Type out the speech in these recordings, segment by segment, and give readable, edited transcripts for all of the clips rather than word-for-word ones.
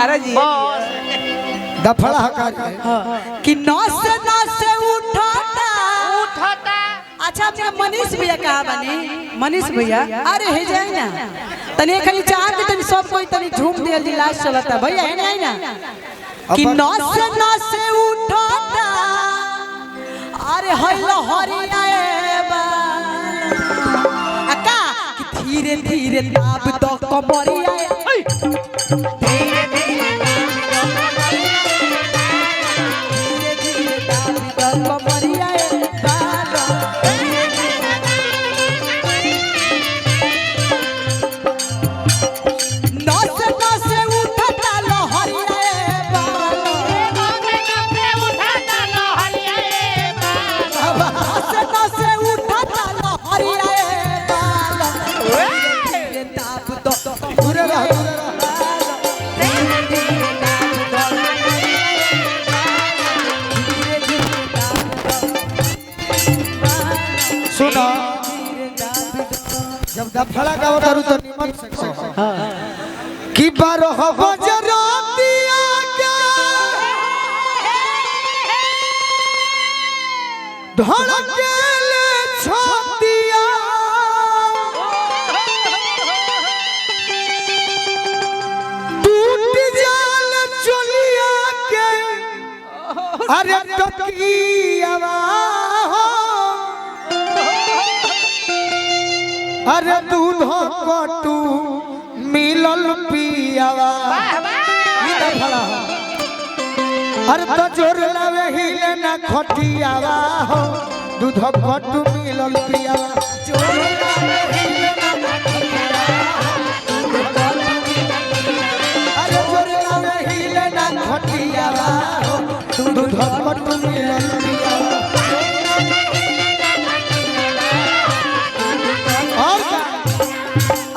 अरे जी दफड़ा हकार कि नस नस उठाता अच्छा अपने मनीष भैया कहा बनी मनीष भैया अरे हे जाए ना तने खाली चाह के तनी सब कोई तनी झूम दियल जी लास्ट चलता भैया है ना कि नस नस उठाता अरे हइलो हरिया अका कि धीरे धीरे ताब तो कमरिया धीरे धीरे कमरिया सुनो जब दफड़ा गाओ तारू तो निमन से कि 12 बजे रातिया के धड़केले छतिया टूट जाल चलिया के अरे टकियावा अरे दूध कटू मिलल पियावा अरे तो जोर लावे हिले ना खटियावा हो दूध कटू मिलल पियावा जोर लावे हिले ना अरे जोर लावे हिले ना खटियावा हो दूध कटू मिलल पियावा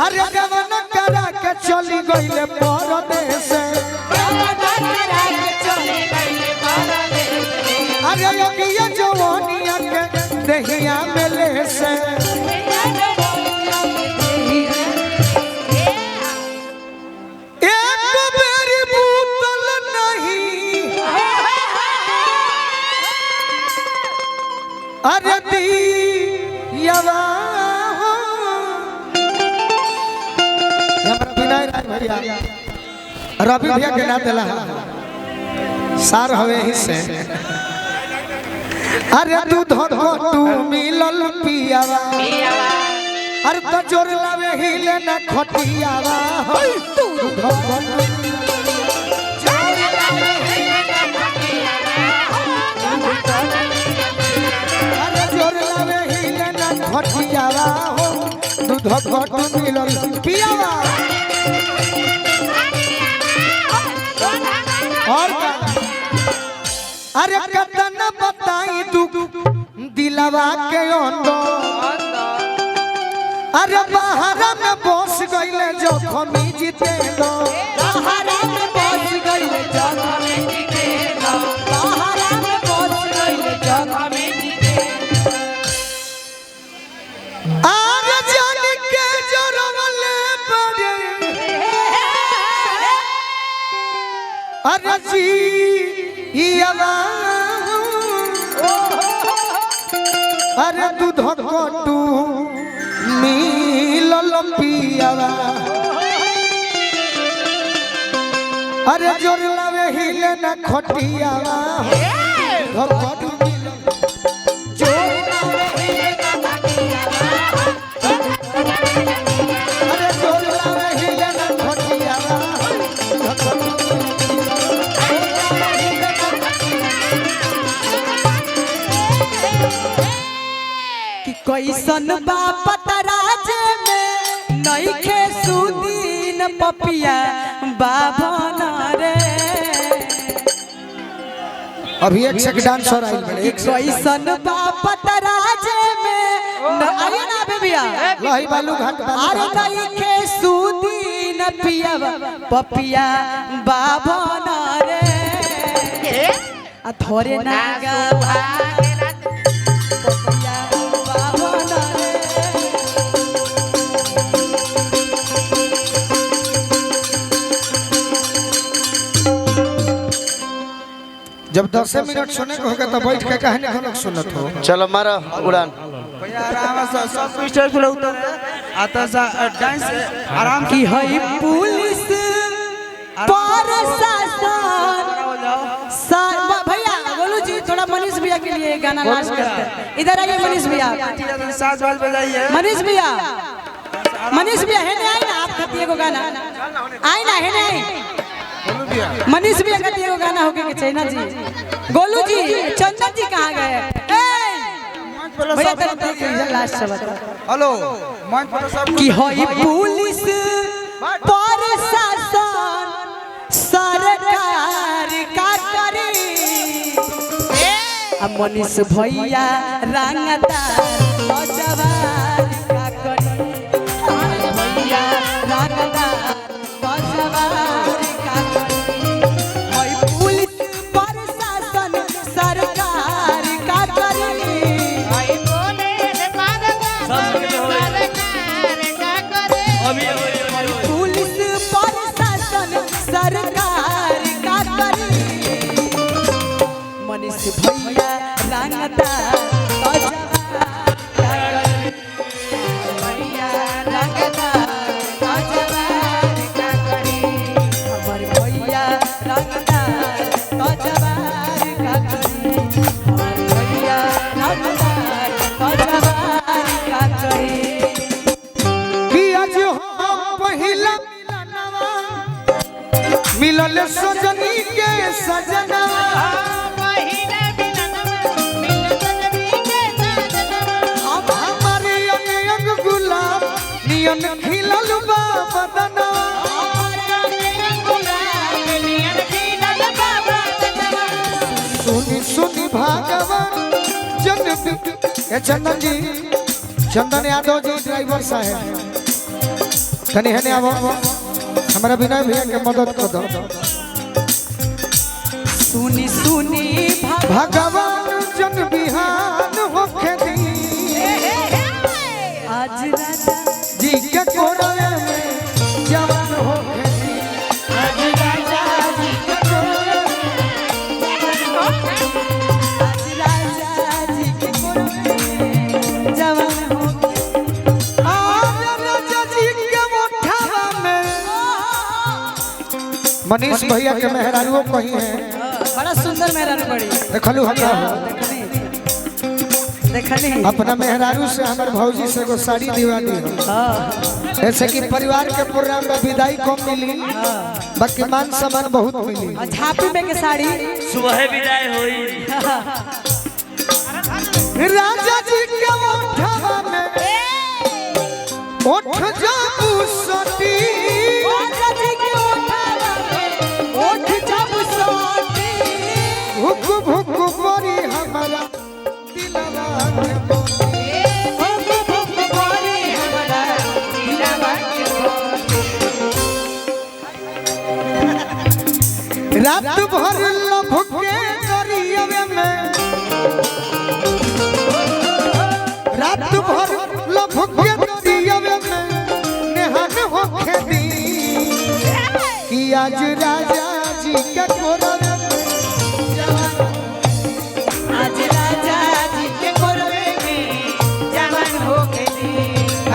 अरे गवन करा के चली गईले परदेश अरे योगिया जवानिया के देहिया मिले से एक बेरी बोतल नहीं अरे दियावा रवि भैया के ना दिला सार हवे ही से अरे दूध कटू मिलल पियावा अरे तो जोर लावे हिले ना खटियावा दूध कटू अरे जोर लावे हिले ना खटियावा हो दूध कटू मिलल पियावा और अरे कतन बताई दुख दिलवा के अंदर अरे बाहर में बस गईले जखमी जीते दो बाहर में बस गईले जखमी जीते दो बाहर में बस गईले जखमी जीते अरे जान के जरवले पड़े अरे जी अरे दूध कटू मिलल पियावा अरे जोर लावे हिले ना खटियावा दूध कटू मिलल जोर लावे हिले ना खटियावा अरे जोर लावे हिले ना खटियावा दूध कटू कैसन बापत राज में नइखे सुदीन पपिया बाभन रे अभी एक सेकंड डांसर आई बड़े कैसन बापत राज में आइए ना बेबिया लही बालू घाट अरे नइखे सुदीन पिया पपिया बाभन रे आ थोरे नागा जब 10 मिनट सुने को होगा तो बैठ के कहानी खलक सुनत हो। चलो मारो उड़ान। भैया आराम से सब स्टेज पे उतर आता सा डांस आराम की है पुलिस भैया बोलू जी थोड़ा मनीष भैया के लिए गाना लास्ट करते हैं। इधर आइए मनीष भैया, साज बाज बजाइए। मनीष भैया है ना, आई ना आप खतिए को गाना आई ना है ना मनीष भैया खतिए को गाना होके के चाइना जी। गोलू जी चंदन जी कहाँ गए? भैया लास्ट से बता। हेलो मंच पर सब की है पुलिस प्रशासन सरकार का करे अब मनीष भैया रंगदार नौजवान का करे भैया रंगदार नौजवान का करे है पुलिस प्रशासन सरकार का करे पुलिस प्रशासन सरकार का करे मनीष भैया रंगदार भैया रंगदार नौजवान का करे हमारे भैया रंगदार नौजवान का करे हमारे भैया रंगदार नौजवान का करे पहिला मिलल सजनी के सजना हमारे अंग गुलाब नियन खिलल बा बदना सुनी सुनी भागवान चंदन जी, चंदन यादव जी ड्राइवर साहब तनी है हमारा विनय भैया के मदद कर दो। सुनी सुनी भगवान जन बिहान होखे दी आज राजा जी के कोरवे में जवान होखे दी आज राजा जी के कोरवे आज राजा जी के कोरवे जवान हो आज राजा जी के मोठावा में मनीष भैया के मेहरारू कही है बड़ा सुंदर मेहरारू बड़ी देखलू हम देखली अपना मेहरारू से हमारे भौजी से को साड़ी दिवाली हो ऐसे कि परिवार के प्रोग्राम में विदाई कम मिली बाकी मान सम्मान बहुत मिली। झापी में के साड़ी सुबह विदाई हुई राजा जी के ओठवा में ओठ जाबू सटी राजा जी के ओठवा में ओठ जब सोटी भुक भुक करी हमारा दिलवा के बोली भुक भुक करी हमरा दिलवा के बोली रात भर लभके करियवे में रात भर लभके करियवे में नेहन होखे दी कि आज राजा जी के कोरवे में जवान आज राजा जी के कोरवे में जवान हो गई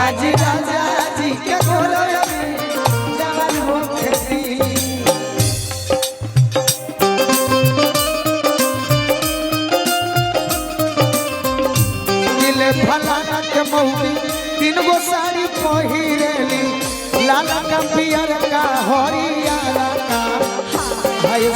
आज राजा जी के कोरवे में जवान होखे दी दिले फलाना के मौली 3 गो साड़ी पहिरेली लाल का पियर का हरियर का हाय